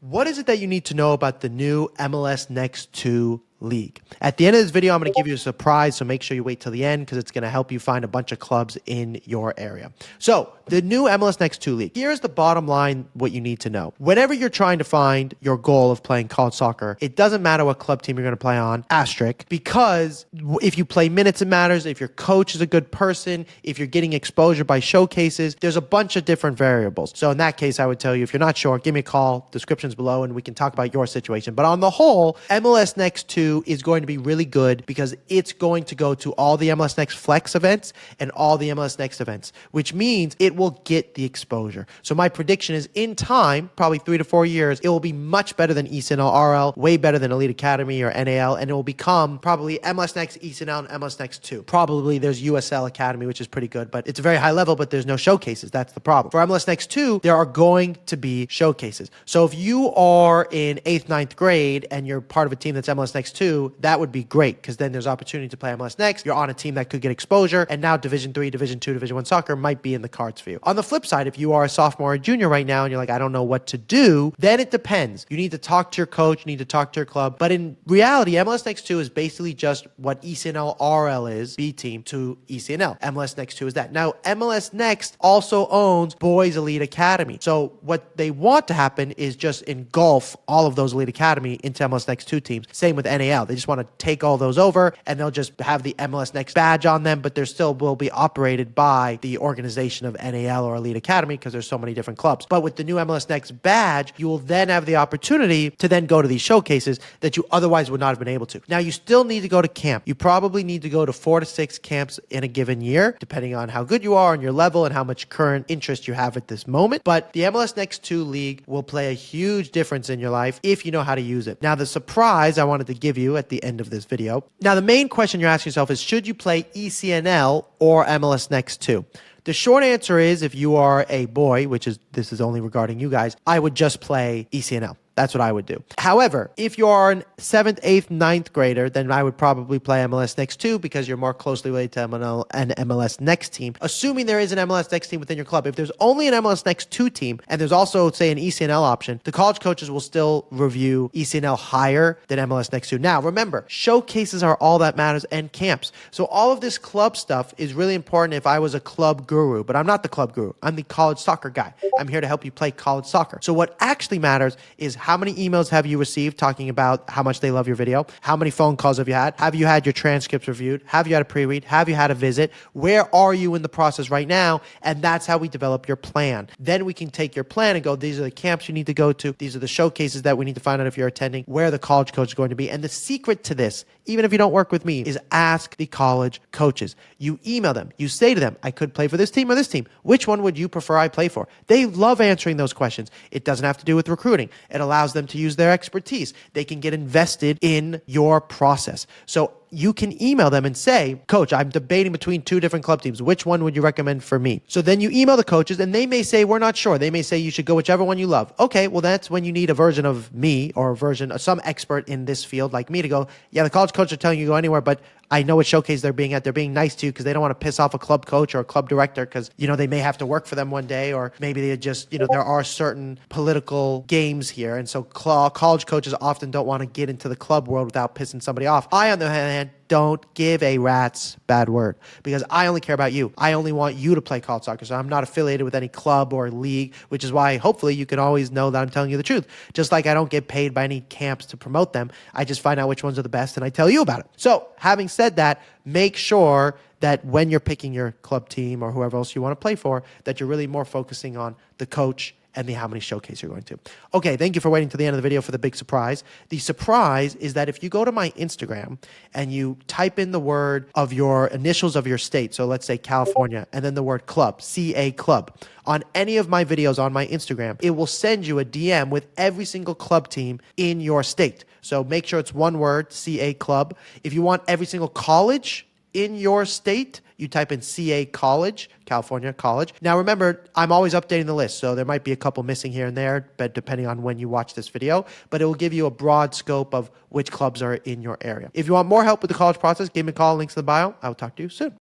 What is it that you need to know about the new MLS Next 2 league? At the end of this video, I'm going to give you a surprise, so make sure you wait till the end because it's going to help you find a bunch of clubs in your area. So, the new MLS Next 2 league. Here's the bottom line, what you need to know. Whenever you're trying to find your goal of playing college soccer, it doesn't matter what club team you're going to play on, asterisk, because if you play minutes, it matters. If your coach is a good person, if you're getting exposure by showcases, there's a bunch of different variables. So in that case, I would tell you, if you're not sure, give me a call, description's below, and we can talk about your situation. But on the whole, MLS Next 2 is going to be really good because it's going to go to all the MLS Next Flex events and all the MLS Next events, which means it will get the exposure. So my prediction is in time, probably 3 to 4 years, it will be much better than ECNL RL, way better than Elite Academy or NAL, and it will become probably MLS Next, ECNL, and MLS Next 2. Probably there's USL Academy, which is pretty good, but it's a very high level, but there's no showcases. That's the problem. For MLS Next 2, there are going to be showcases. So if you are in 8th, 9th grade and you're part of a team that's MLS Next 2, that would be great because then there's opportunity to play MLS Next. You're on a team that could get exposure, and now Division 3, Division 2, Division 1 soccer might be in the cards for you. On the flip side, if you are a sophomore or junior right now and you're like, I don't know what to do, then it depends. You need to talk to your coach, you need to talk to your club. But in reality, MLS Next 2 is basically just what ECNL RL is, B team, to ECNL. MLS Next 2 is that. Now, MLS Next also owns Boys Elite Academy. So what they want to happen is just engulf all of those Elite Academy into MLS Next 2 teams. Same with NAL. They just want to take all those over and they'll just have the MLS Next badge on them, but they still will be operated by the organization of NAL or Elite Academy because there's so many different clubs. But with the new MLS Next badge, you will then have the opportunity to then go to these showcases that you otherwise would not have been able to. Now, you still need to go to camp. You probably need to go to 4 to 6 camps in a given year, depending on how good you are and your level and how much current interest you have at this moment. But the MLS Next 2 League will play a huge difference in your life if you know how to use it. Now, the surprise I wanted to give you at the end of this video. Now, the main question you're asking yourself is, should you play ECNL or MLS Next 2? The short answer is, if you are a boy, this is only regarding you guys, I would just play ECNL. That's what I would do. However, if you are an 7th, 8th, 9th grader, then I would probably play MLS Next 2 because you're more closely related to an MLS Next team. Assuming there is an MLS Next team within your club, if there's only an MLS Next 2 team and there's also, say, an ECNL option, the college coaches will still review ECNL higher than MLS Next 2. Now, remember, showcases are all that matters and camps. So all of this club stuff is really important if I was a club guru, but I'm not the club guru. I'm the college soccer guy. I'm here to help you play college soccer. So what actually matters is how many emails have you received talking about how much they love your video? How many phone calls have you had? Have you had your transcripts reviewed? Have you had a pre-read? Have you had a visit? Where are you in the process right now? And that's how we develop your plan. Then we can take your plan and go, these are the camps you need to go to. These are the showcases that we need to find out if you're attending, where the college coach is going to be. And the secret to this, even if you don't work with me, is ask the college coaches. You email them. You say to them, I could play for this team or this team. Which one would you prefer I play for? They love answering those questions. It doesn't have to do with recruiting. It allows them to use their expertise. They can get invested in your process. So you can email them and say, Coach, I'm debating between 2 different club teams. Which one would you recommend for me? So then you email the coaches and they may say, we're not sure. They may say you should go whichever one you love. Okay, well, that's when you need a version of me or a version of some expert in this field like me to go, yeah, the college coaches are telling you to go anywhere, but I know what showcase they're being at. They're being nice to you because they don't want to piss off a club coach or a club director because, they may have to work for them one day, or maybe they just, there are certain political games here. And so college coaches often don't want to get into the club world without pissing somebody off. I, on the other hand, don't give a rat's bad word because I only care about you. I only want you to play college soccer. So I'm not affiliated with any club or league, which is why hopefully you can always know that I'm telling you the truth. Just like I don't get paid by any camps to promote them. I just find out which ones are the best and I tell you about it. So having said that, make sure that when you're picking your club team or whoever else you want to play for, that you're really more focusing on the coach and how many showcase you're going to. Okay, thank you for waiting to the end of the video for the big surprise. The surprise is that if you go to my Instagram and you type in the word of your initials of your state, so let's say California, and then the word club, CA club, on any of my videos on my Instagram, it will send you a DM with every single club team in your state. So make sure it's one word, CA club. If you want every single college in your state, you type in CA College, California College. Now remember, I'm always updating the list, so there might be a couple missing here and there, but depending on when you watch this video, but it will give you a broad scope of which clubs are in your area. If you want more help with the college process, give me a call, links in the bio. I will talk to you soon.